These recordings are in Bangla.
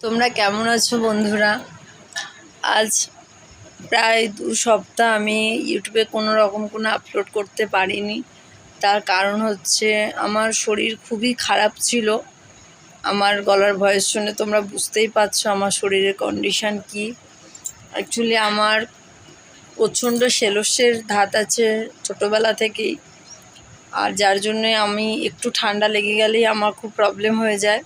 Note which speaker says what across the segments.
Speaker 1: তোমরা কেমন আছো বন্ধুরা? আজ প্রায় 2 সপ্তাহ আমি ইউটিউবে কোনো রকম কোনো আপলোড করতে পারিনি। তার কারণ হচ্ছে আমার শরীর খুবই খারাপ ছিল। আমার গলার ভয়েস শুনে তোমরা বুঝতেই পারছো আমার শরীরের কন্ডিশান কী। অ্যাকচুয়ালি আমার প্রচণ্ড সেলোসের ধাত আছে ছোটোবেলা থেকেই, আর যার জন্যে আমি একটু ঠান্ডা লেগে গেলেই আমার খুব প্রবলেম হয়ে যায়।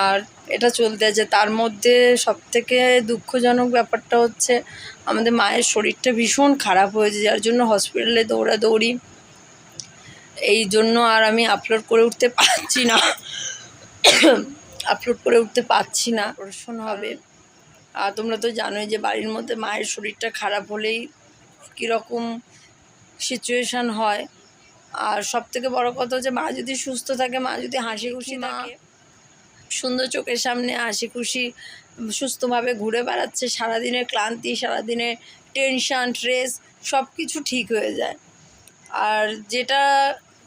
Speaker 1: আর এটা চলতে আছে। তার মধ্যে সবথেকে দুঃখজনক ব্যাপারটা হচ্ছে আমাদের মায়ের শরীরটা ভীষণ খারাপ হয়েছে, যার জন্য হসপিটালে দৌড়াদৌড়ি। এই জন্য আর আমি আপলোড করে উঠতে পারছি না অপারেশন হবে। আর তোমরা তো জানোই যে বাড়ির মধ্যে মায়ের শরীরটা খারাপ হলেই কীরকম সিচুয়েশান হয়। আর সবথেকে বড় কথা হচ্ছে মা যদি সুস্থ থাকে, মা যদি হাসি খুশি থাকে, সুন্দর চোখের সামনে হাসি খুশি সুস্থভাবে ঘুরে বেড়াচ্ছে, সারাদিনের ক্লান্তি, সারাদিনের টেনশান, স্ট্রেস সব কিছু ঠিক হয়ে যায়। আর যেটা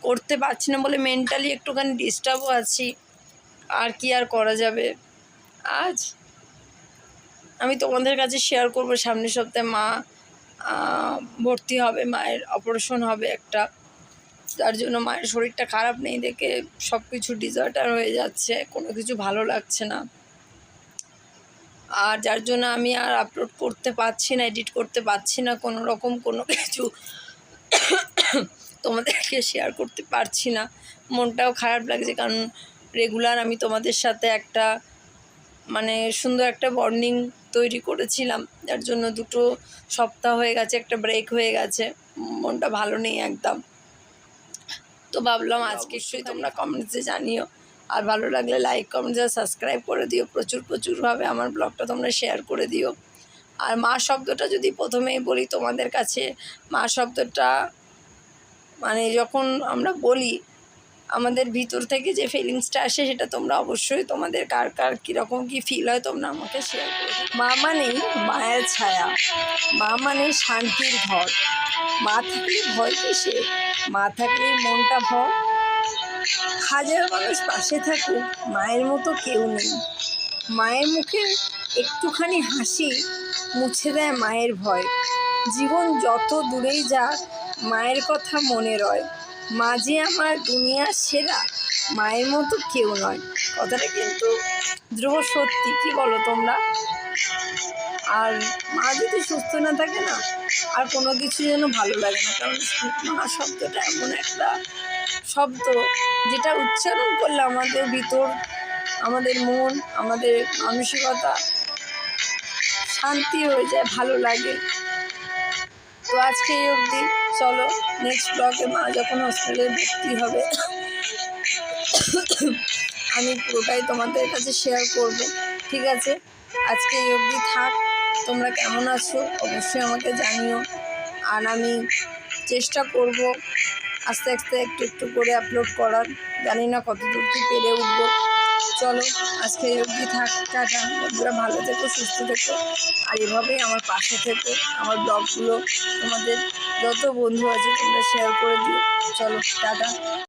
Speaker 1: করতে পারছি না বলে মেন্টালি একটুখানি ডিস্টার্বও আছি। আর কি আর করা যাবে। আজ আমি তোমাদের কাছে শেয়ার করব, সামনের সপ্তাহে মা ভর্তি হবে, মায়ের অপারেশন হবে একটা। তার জন্য মায়ের শরীরটা খারাপ নেই দেখে সব কিছু ডিসঅর্ডার হয়ে যাচ্ছে, কোনো কিছু ভালো লাগছে না। আর যার জন্য আমি আর আপলোড করতে পারছি না, এডিট করতে পারছি না, কোনো রকম কোনো কিছু তোমাদেরকে শেয়ার করতে পারছি না। মনটাও খারাপ লাগছে, কারণ রেগুলার আমি তোমাদের সাথে একটা সুন্দর একটা বন্ডিং তৈরি করেছিলাম, যার জন্য 2 সপ্তাহ হয়ে গেছে, একটা ব্রেক হয়ে গেছে, মনটা ভালো নেই একদম। তো ভাবলাম আজকে একটুই তোমরা কমেন্টসে জানিও, আর ভালো লাগলে লাইক, কমেন্টস আর সাবস্ক্রাইব করে দিও। প্রচুরভাবে আমার ব্লগটা তোমরা শেয়ার করে দিও। আর মা শব্দটা যদি প্রথমেই বলি তোমাদের কাছে, মা শব্দটা যখন আমরা বলি আমাদের ভিতর থেকে যে ফিলিংসটা আসে, সেটা তোমরা অবশ্যই তোমাদের কার কীরকম কী ফিল হয় তোমরা আমাকে শেয়ার করে দিও। মা মানেই মায়ের ছায়া, মা মানে শান্তির ঘর। মা থাকলে ভয় কিসে, মা থাকলেই মনটা ভর। হাজার মানুষ পাশে থাকুক, মায়ের মতো কেউ নেই। মায়ের মুখে একটুখানি হাসি মুছে দেয় মায়ের ভয়। জীবন যত দূরেই যাক, মায়ের কথা মনে রয়। মা যে আমার দুনিয়ার সেরা, মায়ের মতো কেউ নয়। কথাটা কিন্তু ধ্রুব সত্যি, কি বলো তোমরা? আর মা যদি সুস্থ না থাকে না, আর কোনো কিছু যেন ভালো লাগে না। কারণ মা শব্দটা এমন একটা শব্দ যেটা উচ্চারণ করলে আমাদের ভিতর, আমাদের মন, আমাদের মানসিকতা শান্তি হয়ে যায়, ভালো লাগে। তো আজকে এই অবধি, চলো নেক্সট ব্লগে মা যখন হসপিটালে ভর্তি হবে আমি পুরোটাই তোমাদের কাছে শেয়ার করব, ঠিক আছে? আজকে এই অবধি থাক। তোমরা কেমন আছো অবশ্যই আমাকে জানিও। আর আমি চেষ্টা করব আস্তে আস্তে একটু করে আপলোড করার। জানি না কত দূর কি পেরে উঠবো। চলো আজকে এই অবধি থাক, টাটা। বন্ধুরা ভালো থেকো, সুস্থ থেকো, আর এভাবেই আমার পাশে থেকো। আমার ব্লগগুলো তোমাদের যত বন্ধু আছে তোমরা শেয়ার করে দিও। চলো টাটা।